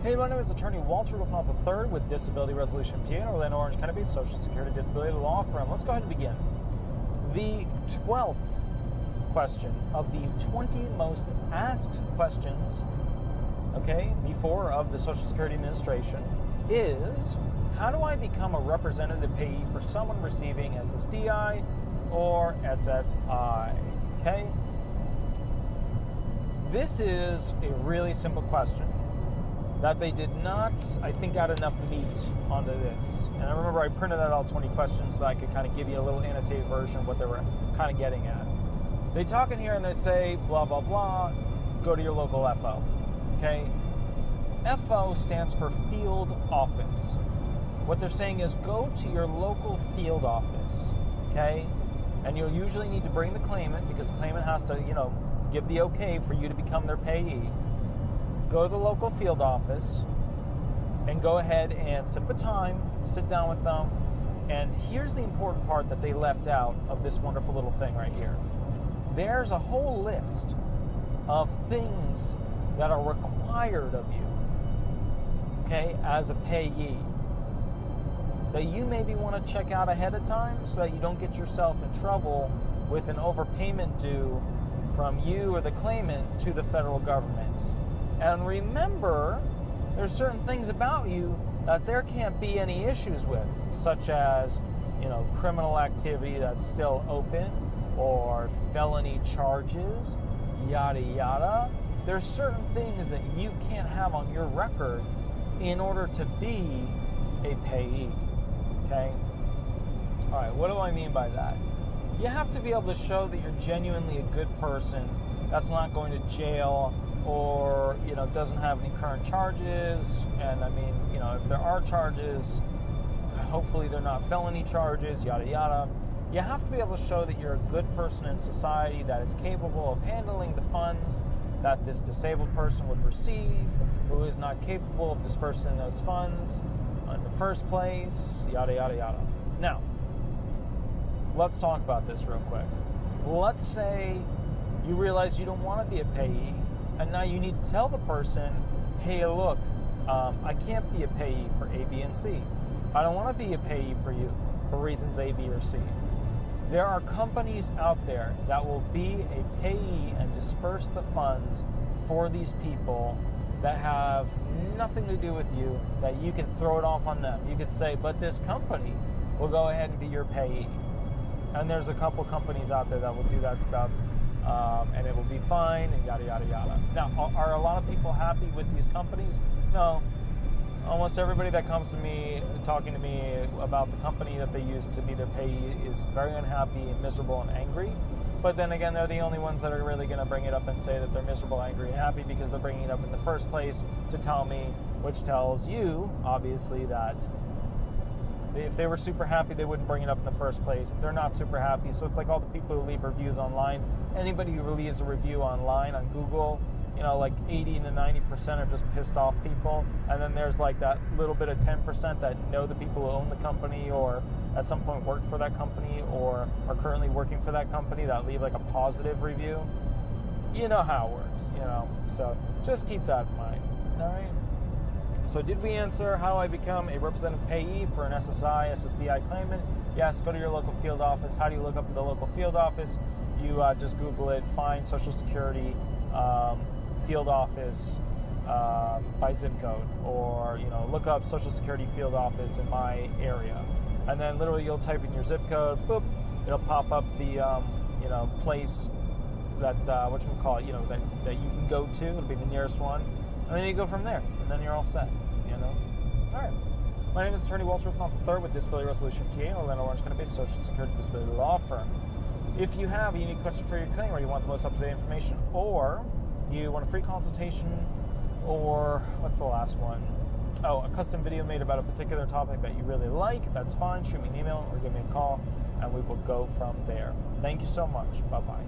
Hey, my name is Attorney Walter Rudolph Hnot III with Disability Resolution PA in Orlando, Orange County-based Social Security Disability Law Firm. Let's go ahead and begin. The 12th question of the 20 most asked questions, before of the Social Security Administration is, how do I become a representative payee for someone receiving SSDI or SSI? This is a really simple question that they did not, I think, add enough meat onto this. And I remember I printed out all 20 questions so I could kind of give you a little annotated version of what they were kind of getting at. They talk in here and they say, blah, blah, blah, go to your local FO, FO stands for field office. What they're saying is go to your local field office, And you'll usually need to bring the claimant because the claimant has to, give the okay for you to become their payee. Go to the local field office and go ahead and set up a time, sit down with them, and here's the important part that they left out of this wonderful little thing right here. There's a whole list of things that are required of you, as a payee, that you maybe want to check out ahead of time so that you don't get yourself in trouble with an overpayment due from you or the claimant to the federal government. And remember, there's certain things about you that there can't be any issues with, such as, criminal activity that's still open or felony charges, yada, yada. There's certain things that you can't have on your record in order to be a payee, All right, what do I mean by that? You have to be able to show that you're genuinely a good person that's not going to jail or, doesn't have any current charges. And if there are charges, hopefully they're not felony charges, yada, yada. You have to be able to show that you're a good person in society that is capable of handling the funds that this disabled person would receive, who is not capable of dispersing those funds in the first place, yada, yada, yada. Now, let's talk about this real quick. Let's say you realize you don't want to be a payee, and now you need to tell the person, hey, look, I can't be a payee for A, B, and C. I don't want to be a payee for you for reasons A, B, or C. There are companies out there that will be a payee and disperse the funds for these people that have nothing to do with you, that you can throw it off on them. You could say, but this company will go ahead and be your payee. And there's a couple companies out there that will do that stuff, and it will be fine, and yada, yada, yada. Now, are a lot of people happy with these companies? No. Almost everybody that comes to me, talking to me about the company that they use to be their payee is very unhappy and miserable and angry. But then again, they're the only ones that are really going to bring it up and say that they're miserable, angry, and happy because they're bringing it up in the first place to tell me, which tells you, obviously, that if they were super happy, they wouldn't bring it up in the first place. They're not super happy. So it's like all the people who leave reviews online. Anybody who leaves a review online on Google, like 80 to 90% are just pissed off people. And then there's like that little bit of 10% that know the people who own the company or at some point worked for that company or are currently working for that company that leave like a positive review. You know how it works, So just keep that in mind, all right? So did we answer how I become a representative payee for an SSI, SSDI claimant? Yes, go to your local field office. How do you look up the local field office? You just Google it, find Social Security field office by zip code, or look up Social Security field office in my area, and then literally you'll type in your zip code, boop, it'll pop up the place that that you can go to. It'll be the nearest one, and then you go from there, and then you're all set. All right. My name is Attorney Walter Rudolph Hnot III with Disability Resolution PA in Orlando, Orange County-based Social Security Disability Law Firm. If you have a unique question for your claim, or you want the most up-to-date information, or you want a free consultation, or what's the last one? Oh, a custom video made about a particular topic that you really like, that's fine. Shoot me an email or give me a call, and we will go from there. Thank you so much. Bye-bye.